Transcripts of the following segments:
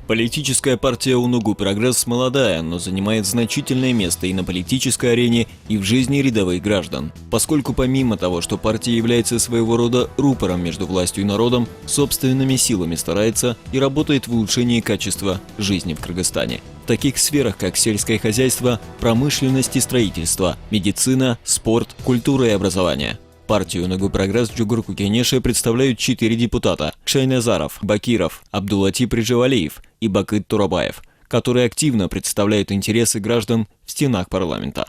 Политическая партия УНУГУ «Прогресс» молодая, но занимает значительное место и на политической арене, и в жизни рядовых граждан. Поскольку помимо того, что партия является своего рода рупором между властью и народом, собственными силами старается и работает в улучшении качества жизни в Кыргызстане. В таких сферах, как сельское хозяйство, промышленность и строительство, медицина, спорт, культура и образование. Партию УНУГУ «Прогресс» в Джугурку Кенеше представляют 4 депутата – Шайназаров, Бакиров, Абдулати Прижевалиев и Бакыт Турабаев, которые активно представляют интересы граждан в стенах парламента.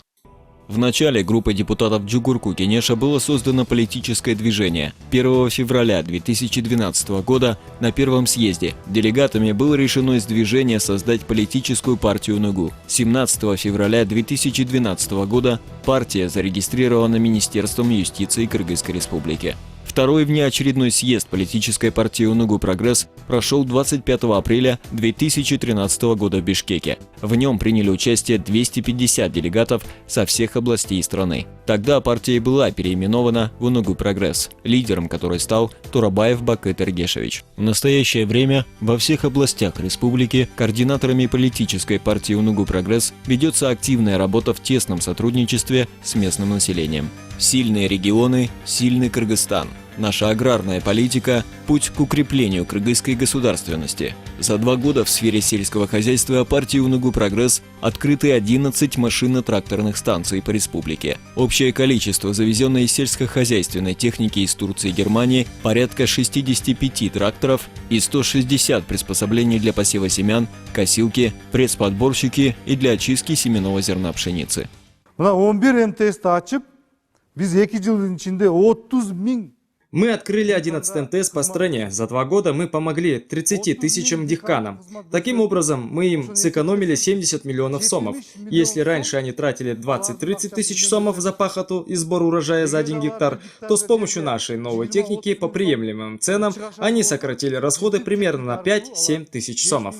В начале группой депутатов Джугурку Кенеша было создано политическое движение. 1 февраля 2012 года на первом съезде делегатами было решено из движения создать политическую партию УНУГУ. 17 февраля 2012 года партия зарегистрирована Министерством юстиции Кыргызской Республики. Второй внеочередной съезд политической партии УНУГУ «Прогресс» прошел 25 апреля 2013 года в Бишкеке. В нем приняли участие 250 делегатов со всех областей страны. Тогда партия была переименована в УНУГУ «Прогресс», лидером которой стал Турабаев Бакыт Эргешевич. В настоящее время во всех областях республики координаторами политической партии УНУГУ «Прогресс» ведется активная работа в тесном сотрудничестве с местным населением. Сильные регионы, сильный Кыргызстан. Наша аграрная политика – путь к укреплению кыргызской государственности. За 2 года в сфере сельского хозяйства партии УНУГУ «Прогресс» открыты 11 машинно-тракторных станций по республике. Общее количество завезенной сельскохозяйственной техники из Турции и Германии – порядка 65 тракторов и 160 приспособлений для посева семян, косилки, пресс-подборщики и для очистки семенного зерна пшеницы. Мы открыли 11 МТС по стране. За 2 года мы помогли 30 тысячам дихканам. Таким образом, мы им сэкономили 70 миллионов сомов. Если раньше они тратили 20-30 тысяч сомов за пахоту и сбор урожая за 1 гектар, то с помощью нашей новой техники по приемлемым ценам они сократили расходы примерно на 5-7 тысяч сомов.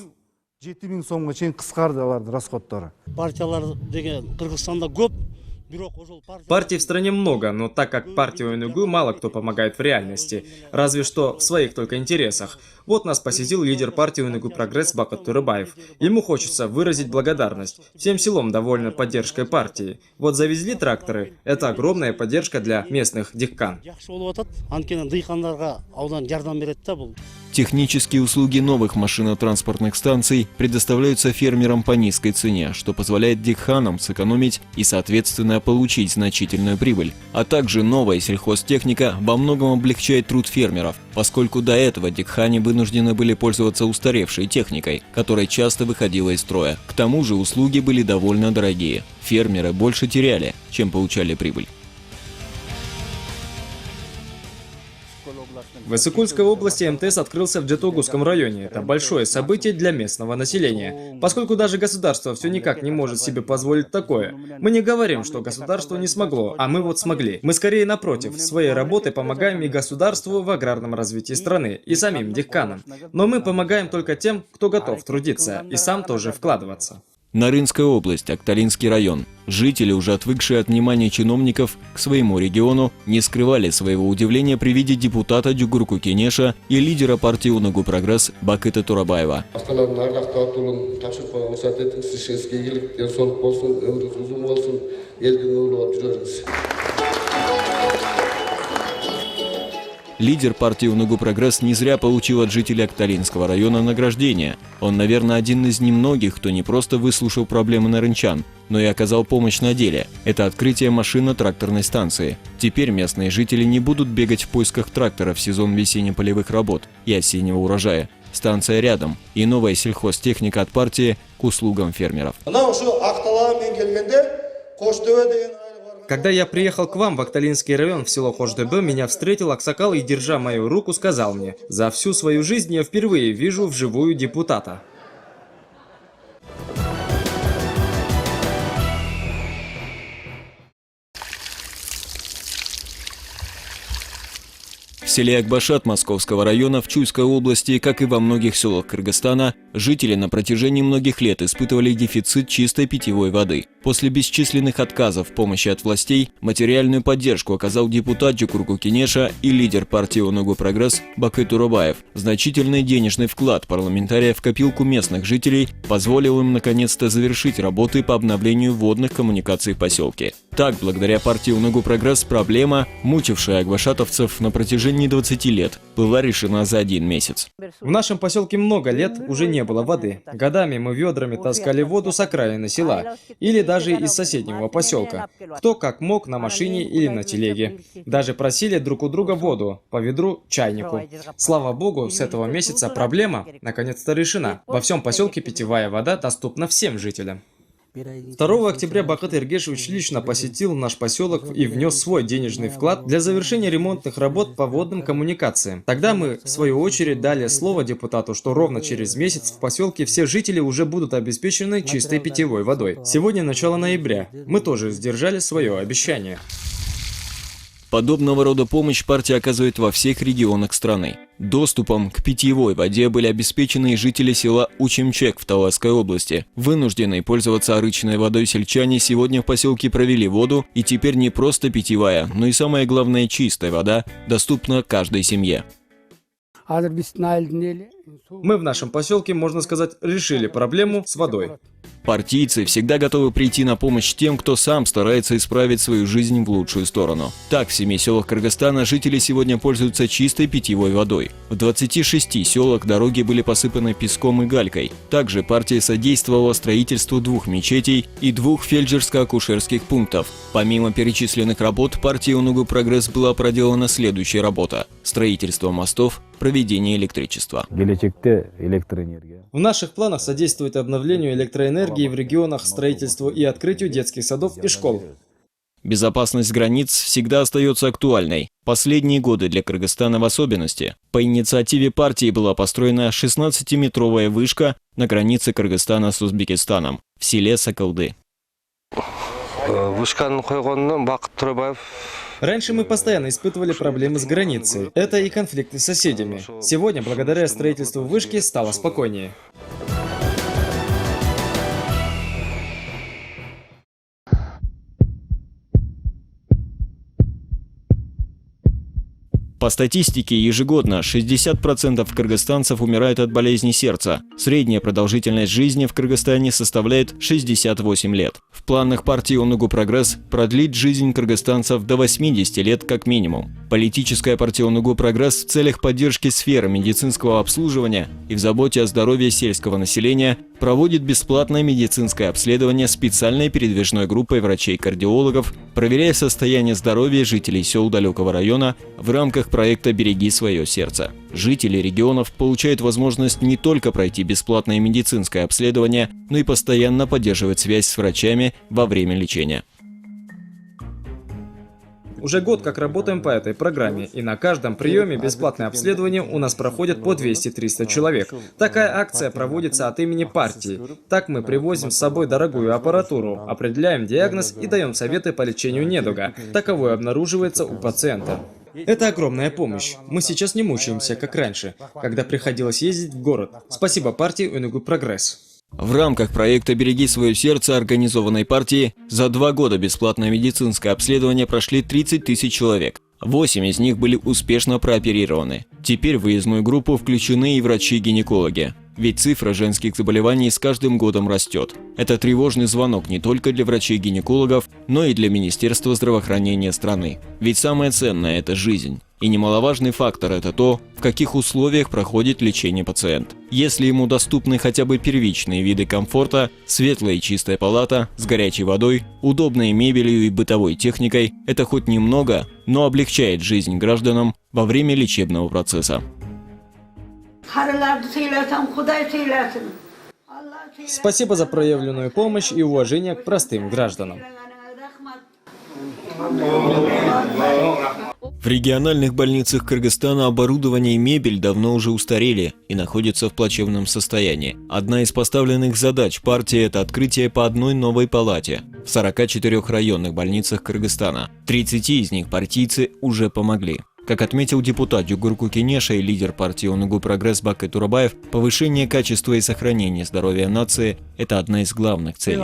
Партий в стране много, но так как партию УНУГУ мало кто помогает в реальности, разве что в своих только интересах. Вот нас посетил лидер партии УНУГУ «Прогресс» Бакыт Турабаев. Ему хочется выразить благодарность. Всем селом довольны поддержкой партии. Вот завезли тракторы, это огромная поддержка для местных дихкан. Технические услуги новых машинно-транспортных станций предоставляются фермерам по низкой цене, что позволяет дихканам сэкономить и, соответственно, получить значительную прибыль. А также новая сельхозтехника во многом облегчает труд фермеров, поскольку до этого дихкане вынуждены были пользоваться устаревшей техникой, которая часто выходила из строя. К тому же услуги были довольно дорогие. Фермеры больше теряли, чем получали прибыль. В Иссыкульской области МТС открылся в Джетогусском районе. Это большое событие для местного населения. Поскольку даже государство все никак не может себе позволить такое. Мы не говорим, что государство не смогло, а мы вот смогли. Мы скорее напротив, своей работой помогаем и государству в аграрном развитии страны, и самим дихканам. Но мы помогаем только тем, кто готов трудиться, и сам тоже вкладываться. Нарынская область, Акталинский район. Жители, уже отвыкшие от внимания чиновников к своему региону, не скрывали своего удивления при виде депутата Джугурку Кенеша и лидера партии УНУГУ «Прогресс» Бакыта Турабаева. Лидер партии УНУГУ «Прогресс» не зря получил от жителей Акталинского района награждение. Он, наверное, один из немногих, кто не просто выслушал проблемы нарынчан, но и оказал помощь на деле. Это открытие машинно-тракторной станции. Теперь местные жители не будут бегать в поисках трактора в сезон весенне-полевых работ и осеннего урожая. Станция рядом, и новая сельхозтехника от партии к услугам фермеров. Когда я приехал к вам в Акталинский район, в село Хождебе, меня встретил аксакал и, держа мою руку, сказал мне: «За всю свою жизнь я впервые вижу вживую депутата». В селе Акбашат Московского района в Чуйской области, как и во многих селах Кыргызстана, жители на протяжении многих лет испытывали дефицит чистой питьевой воды. После бесчисленных отказов в помощи от властей материальную поддержку оказал депутат Джукурку Кенеша и лидер партии «Онугу Прогресс» Бакыт Турабаев. Значительный денежный вклад парламентария в копилку местных жителей позволил им наконец-то завершить работы по обновлению водных коммуникаций в поселке. Так, благодаря партии «Онугу Прогресс» проблема, мучившая агвашатовцев на протяжении 20 лет, была решена за 1 месяц. В нашем поселке много лет уже не было воды. Годами мы ведрами таскали воду с окраины села или даже из соседнего поселка. Кто как мог, на машине или на телеге. Даже просили друг у друга воду по ведру чайнику. Слава богу, с этого месяца проблема наконец-то решена. Во всем поселке питьевая вода доступна всем жителям. 2 октября Бакыт Эргешевич лично посетил наш поселок и внес свой денежный вклад для завершения ремонтных работ по водным коммуникациям. Тогда мы, в свою очередь, дали слово депутату, что ровно через месяц в поселке все жители уже будут обеспечены чистой питьевой водой. Сегодня начало ноября. Мы тоже сдержали свое обещание. Подобного рода помощь партия оказывает во всех регионах страны. Доступом к питьевой воде были обеспечены и жители села Учимчек в Таласской области. Вынужденные пользоваться арычной водой сельчане сегодня в поселке провели воду, и теперь не просто питьевая, но и самое главное чистая вода доступна каждой семье. Мы в нашем поселке, можно сказать, решили проблему с водой. Партийцы всегда готовы прийти на помощь тем, кто сам старается исправить свою жизнь в лучшую сторону. Так, в 7 селах Кыргызстана жители сегодня пользуются чистой питьевой водой. В 26 селах дороги были посыпаны песком и галькой. Также партия содействовала строительству 2 мечетей и 2 фельдшерско-акушерских пунктов. Помимо перечисленных работ, партии «Онугу Прогресс» была проделана следующая работа – строительство мостов, проведение электричества. В наших планах содействовать обновлению электроэнергии в регионах, строительству и открытию детских садов и школ. Безопасность границ всегда остается актуальной. Последние годы для Кыргызстана в особенности. По инициативе партии была построена 16-метровая вышка на границе Кыргызстана с Узбекистаном в селе Соколды. Раньше мы постоянно испытывали проблемы с границей. Это и конфликты с соседями. Сегодня, благодаря строительству вышки, стало спокойнее. По статистике, ежегодно 60% кыргызстанцев умирают от болезни сердца. Средняя продолжительность жизни в Кыргызстане составляет 68 лет. В планах партии «Онугу Прогресс» продлить жизнь кыргызстанцев до 80 лет как минимум. Политическая партия «Онугу Прогресс» в целях поддержки сферы медицинского обслуживания и в заботе о здоровье сельского населения проводит бесплатное медицинское обследование специальной передвижной группой врачей-кардиологов, проверяя состояние здоровья жителей сел далекого района в рамках проекта «Береги свое сердце». Жители регионов получают возможность не только пройти бесплатное медицинское обследование, но и постоянно поддерживать связь с врачами во время лечения. Уже год как работаем по этой программе, и на каждом приеме бесплатное обследование у нас проходит по 200-300 человек. Такая акция проводится от имени партии. Так мы привозим с собой дорогую аппаратуру, определяем диагноз и даем советы по лечению недуга. Таковое обнаруживается у пациента. Это огромная помощь. Мы сейчас не мучаемся, как раньше, когда приходилось ездить в город. Спасибо партии «Онугу Прогресс». В рамках проекта «Береги свое сердце» организованной партии за 2 года бесплатное медицинское обследование прошли 30 тысяч человек. 8 из них были успешно прооперированы. Теперь в выездную группу включены и врачи-гинекологи. Ведь цифра женских заболеваний с каждым годом растет. Это тревожный звонок не только для врачей-гинекологов, но и для Министерства здравоохранения страны. Ведь самое ценное – это жизнь. И немаловажный фактор – это то, в каких условиях проходит лечение пациент. Если ему доступны хотя бы первичные виды комфорта, светлая и чистая палата с горячей водой, удобной мебелью и бытовой техникой – это хоть немного, но облегчает жизнь гражданам во время лечебного процесса. Спасибо за проявленную помощь и уважение к простым гражданам. В региональных больницах Кыргызстана оборудование и мебель давно уже устарели и находятся в плачевном состоянии. Одна из поставленных задач партии – это открытие по одной новой палате в 44 районных больницах Кыргызстана. 30 из них партийцы уже помогли. Как отметил депутат Джукурку Кенеша и лидер партии «Онугу Прогресс» Бакыт Турабаев, повышение качества и сохранение здоровья нации – это одна из главных целей.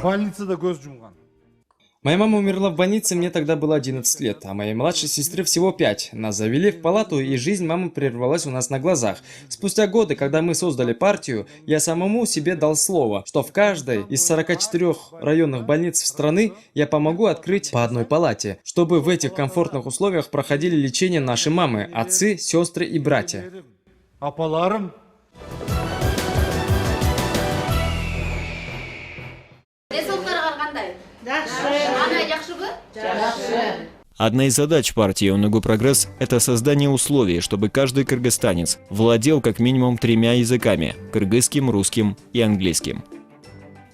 больницада көз жұмған. Моя мама умерла в больнице, мне тогда было 11 лет, а моей младшей сестре всего 5. Нас завели в палату, и жизнь мамы прервалась у нас на глазах. Спустя годы, когда мы создали партию, я самому себе дал слово, что в каждой из 44 районных больниц страны я помогу открыть по одной палате, чтобы в этих комфортных условиях проходили лечение наши мамы, отцы, сестры и братья. Апаларым. Одна из задач партии «Онугу Прогресс» – это создание условий, чтобы каждый кыргызстанец владел как минимум 3 языками – кыргызским, русским и английским.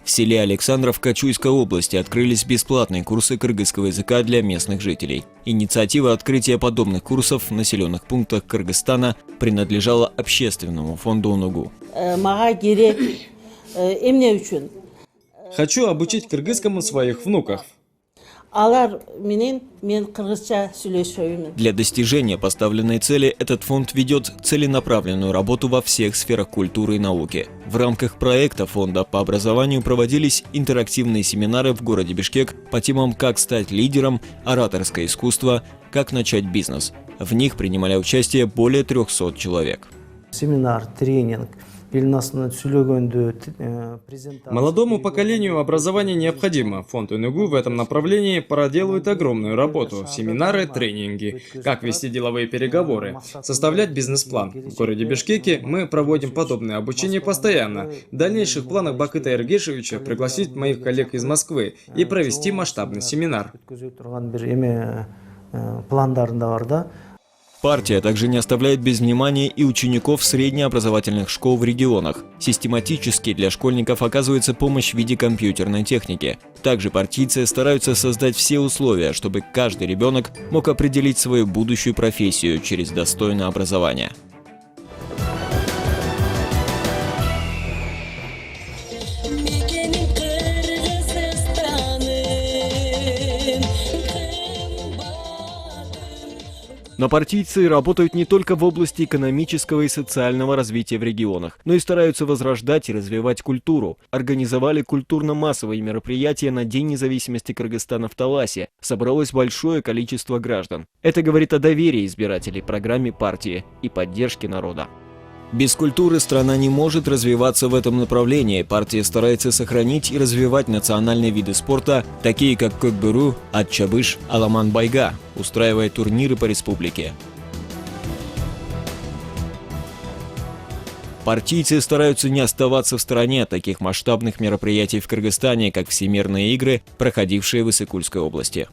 В селе Александров Качуйской области открылись бесплатные курсы кыргызского языка для местных жителей. Инициатива открытия подобных курсов в населенных пунктах Кыргызстана принадлежала общественному фонду «Онугу». Хочу обучить кыргызскому своих внуков. Для достижения поставленной цели этот фонд ведет целенаправленную работу во всех сферах культуры и науки. В рамках проекта фонда по образованию проводились интерактивные семинары в городе Бишкек по темам «Как стать лидером», «Ораторское искусство», «Как начать бизнес». В них принимали участие более 300 человек. Семинар, тренинг. Молодому поколению образование необходимо. Фонд «Онугу» в этом направлении проделывает огромную работу. Семинары, тренинги, как вести деловые переговоры, составлять бизнес-план. В городе Бишкеке мы проводим подобное обучение постоянно. В дальнейших планах Бакыта Эргешевича пригласить моих коллег из Москвы и провести масштабный семинар. Партия также не оставляет без внимания и учеников среднеобразовательных школ в регионах. Систематически для школьников оказывается помощь в виде компьютерной техники. Также партийцы стараются создать все условия, чтобы каждый ребенок мог определить свою будущую профессию через достойное образование. Но партийцы работают не только в области экономического и социального развития в регионах, но и стараются возрождать и развивать культуру. Организовали культурно-массовые мероприятия на День независимости Кыргызстана в Таласе. Собралось большое количество граждан. Это говорит о доверии избирателей программе партии и поддержке народа. Без культуры страна не может развиваться в этом направлении. Партия старается сохранить и развивать национальные виды спорта, такие как Көкбөрү, Атчабыш, Аламан-Байга, устраивая турниры по республике. Партийцы стараются не оставаться в стороне от таких масштабных мероприятий в Кыргызстане, как Всемирные игры, проходившие в Иссыкульской области.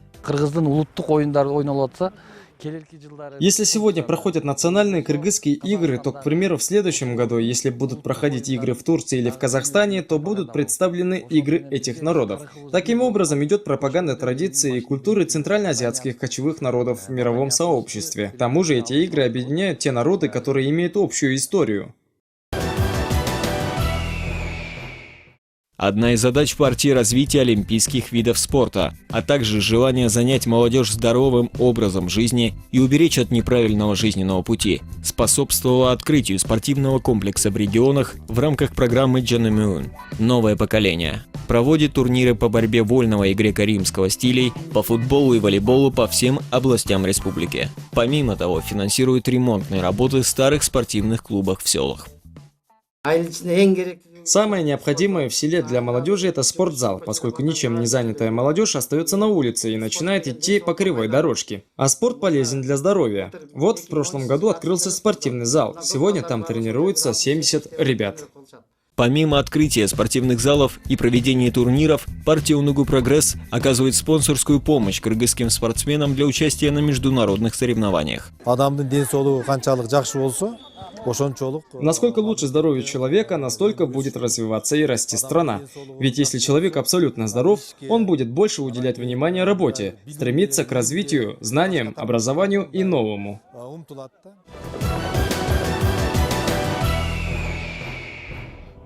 Если сегодня проходят национальные кыргызские игры, то, к примеру, в следующем году, если будут проходить игры в Турции или в Казахстане, то будут представлены игры этих народов. Таким образом идет пропаганда традиций и культуры центральноазиатских кочевых народов в мировом сообществе. К тому же эти игры объединяют те народы, которые имеют общую историю. Одна из задач партии – развитие олимпийских видов спорта, а также желание занять молодежь здоровым образом жизни и уберечь от неправильного жизненного пути, способствовало открытию спортивного комплекса в регионах в рамках программы «Джанэмюн» «Новое поколение». Проводит турниры по борьбе вольного и греко-римского стилей, по футболу и волейболу по всем областям республики. Помимо того, финансирует ремонтные работы в старых спортивных клубах в селах. Самое необходимое в селе для молодежи – это спортзал, поскольку ничем не занятая молодежь остается на улице и начинает идти по кривой дорожке. А спорт полезен для здоровья. Вот в прошлом году открылся спортивный зал. Сегодня там тренируются 70 ребят. Помимо открытия спортивных залов и проведения турниров, партия «Онугу Прогресс» оказывает спонсорскую помощь кыргызским спортсменам для участия на международных соревнованиях. Насколько лучше здоровье человека, настолько будет развиваться и расти страна. Ведь если человек абсолютно здоров, он будет больше уделять внимание работе, стремиться к развитию, знаниям, образованию и новому.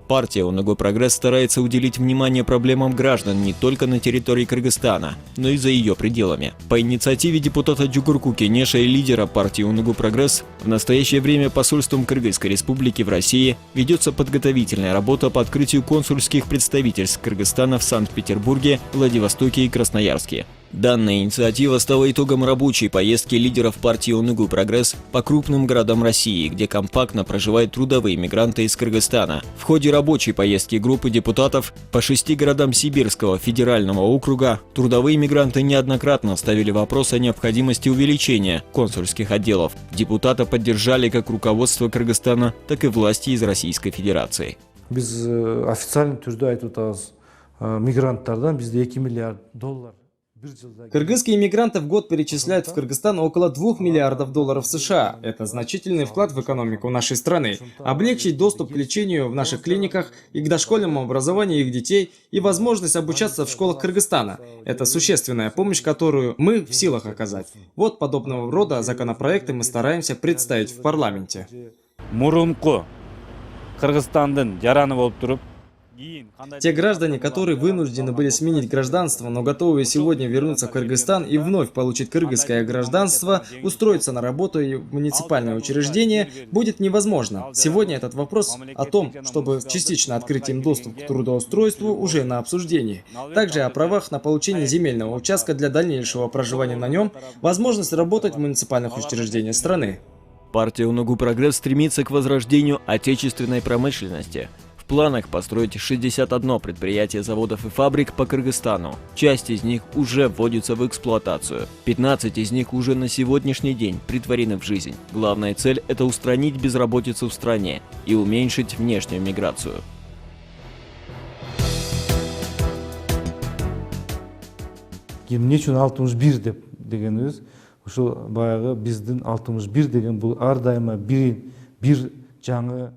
Партия «Унугу Прогресс» старается уделить внимание проблемам граждан не только на территории Кыргызстана, но и за ее пределами. По инициативе депутата Джугурку Кенеша и лидера партии «Унугу Прогресс» в настоящее время посольством Кыргызской Республики в России ведется подготовительная работа по открытию консульских представительств Кыргызстана в Санкт-Петербурге, Владивостоке и Красноярске. Данная инициатива стала итогом рабочей поездки лидеров партии «Унугу Прогресс» по крупным городам России, где компактно проживают трудовые мигранты из Кыргызстана. В ходе рабочей поездки группы депутатов по 6 городам Сибирского федерального округа трудовые мигранты неоднократно ставили вопрос о необходимости увеличения консульских отделов. Депутата поддержали как руководство Кыргызстана, так и власти из Российской Федерации. Biz официальный түрде айтып атабыз, мигранттардан bizde 2 миллиард доллар. Кыргызские иммигранты в год перечисляют в Кыргызстан около 2 миллиардов долларов США. Это значительный вклад в экономику нашей страны. Облегчить доступ к лечению в наших клиниках и к дошкольному образованию их детей и возможность обучаться в школах Кыргызстана. Это существенная помощь, которую мы в силах оказать. Вот подобного рода законопроекты мы стараемся представить в парламенте. Мурунку Кыргызстандын жараны болуп туруп, Те граждане, которые вынуждены были сменить гражданство, но готовы сегодня вернуться в Кыргызстан и вновь получить кыргызское гражданство, устроиться на работу и в муниципальное учреждение, будет невозможно. Сегодня этот вопрос о том, чтобы частично открыть им доступ к трудоустройству, уже на обсуждении. Также о правах на получение земельного участка для дальнейшего проживания на нем, возможность работать в муниципальных учреждениях страны. Партия «Унугу Прогресс» стремится к возрождению отечественной промышленности. В планах построить 61 предприятие заводов и фабрик по Кыргызстану. Часть из них уже вводится в эксплуатацию. 15 из них уже на сегодняшний день претворены в жизнь. Главная цель – это устранить безработицу в стране и уменьшить внешнюю миграцию. Эмне үчүн 61 деп дегенибиз, ошол баягы биздин 61 деген бул ар дайыма бир жаңы.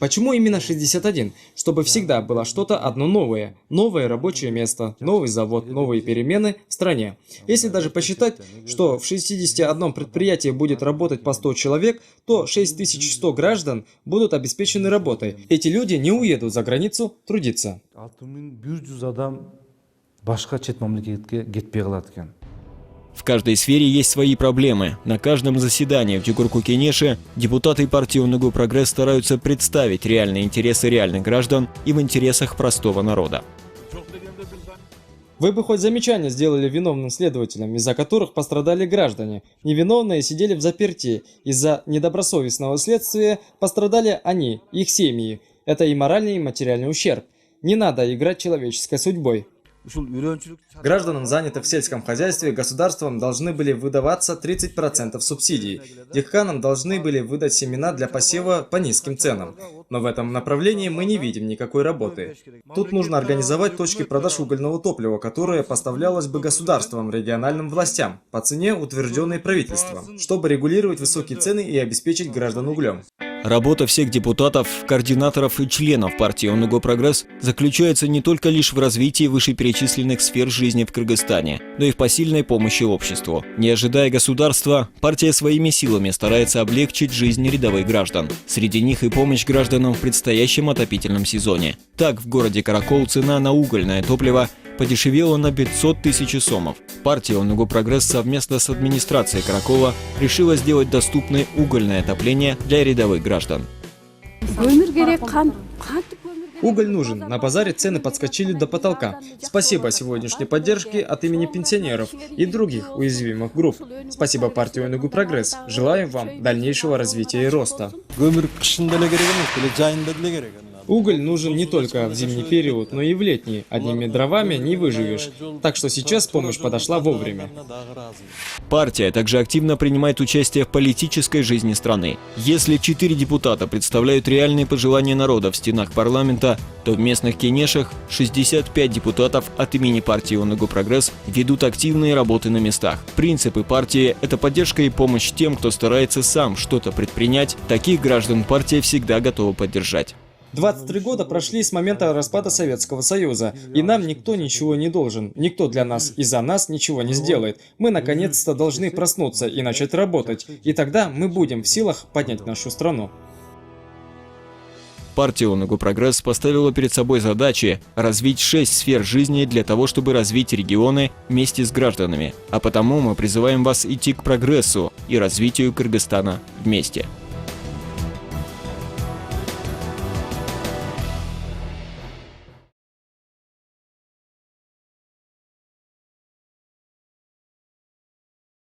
Почему именно 61? Чтобы всегда было что-то одно новое. Новое рабочее место, новый завод, новые перемены в стране. Если даже посчитать, что в 61 предприятии будет работать по 100 человек, то 6100 граждан будут обеспечены работой. Эти люди не уедут за границу трудиться. 6100 адам башка чет мамлекетке кетпей калат экен. В каждой сфере есть свои проблемы. На каждом заседании в Джугурку-Кенеше депутаты партии «Унугу Прогресс» стараются представить реальные интересы реальных граждан и в интересах простого народа. Вы бы хоть замечание сделали виновным следователям, из-за которых пострадали граждане. Невиновные сидели в заперти. Из-за недобросовестного следствия пострадали они, их семьи. Это и моральный, и материальный ущерб. Не надо играть человеческой судьбой. Гражданам, занятым в сельском хозяйстве, государством должны были выдаваться 30% субсидий. Дехканам должны были выдать семена для посева по низким ценам. Но в этом направлении мы не видим никакой работы. Тут нужно организовать точки продаж угольного топлива, которое поставлялось бы государством, региональным властям, по цене, утвержденной правительством, чтобы регулировать высокие цены и обеспечить граждан углем. Работа всех депутатов, координаторов и членов партии «Унугу Прогресс» заключается не только лишь в развитии вышеперечисленных сфер жизни в Кыргызстане, но и в посильной помощи обществу. Не ожидая государства, партия своими силами старается облегчить жизнь рядовых граждан. Среди них и помощь гражданам в предстоящем отопительном сезоне. Так, в городе Каракол цена на угольное топливо подешевела на 500 тысяч сомов. Партия «Унугу Прогресс» совместно с администрацией Каракола решила сделать доступной угольное отопление для рядовых граждан. Уголь нужен. На базаре цены подскочили до потолка. Спасибо сегодняшней поддержке от имени пенсионеров и других уязвимых групп. Спасибо партии «Унугу Прогресс». Желаем вам дальнейшего развития и роста. Уголь нужен не только в зимний период, но и в летний. Одними дровами не выживешь. Так что сейчас помощь подошла вовремя. Партия также активно принимает участие в политической жизни страны. Если 4 депутата представляют реальные пожелания народа в стенах парламента, то в местных кенешах 65 депутатов от имени партии «Унугу Прогресс» ведут активные работы на местах. Принципы партии – это поддержка и помощь тем, кто старается сам что-то предпринять. Таких граждан партия всегда готова поддержать. 23 года прошли с момента распада Советского Союза, и нам никто ничего не должен. Никто для нас и за нас ничего не сделает. Мы наконец-то должны проснуться и начать работать, и тогда мы будем в силах поднять нашу страну. партия «Унугу Прогресс» поставила перед собой задачи развить 6 сфер жизни для того, чтобы развить регионы вместе с гражданами. А потому мы призываем вас идти к прогрессу и развитию Кыргызстана вместе.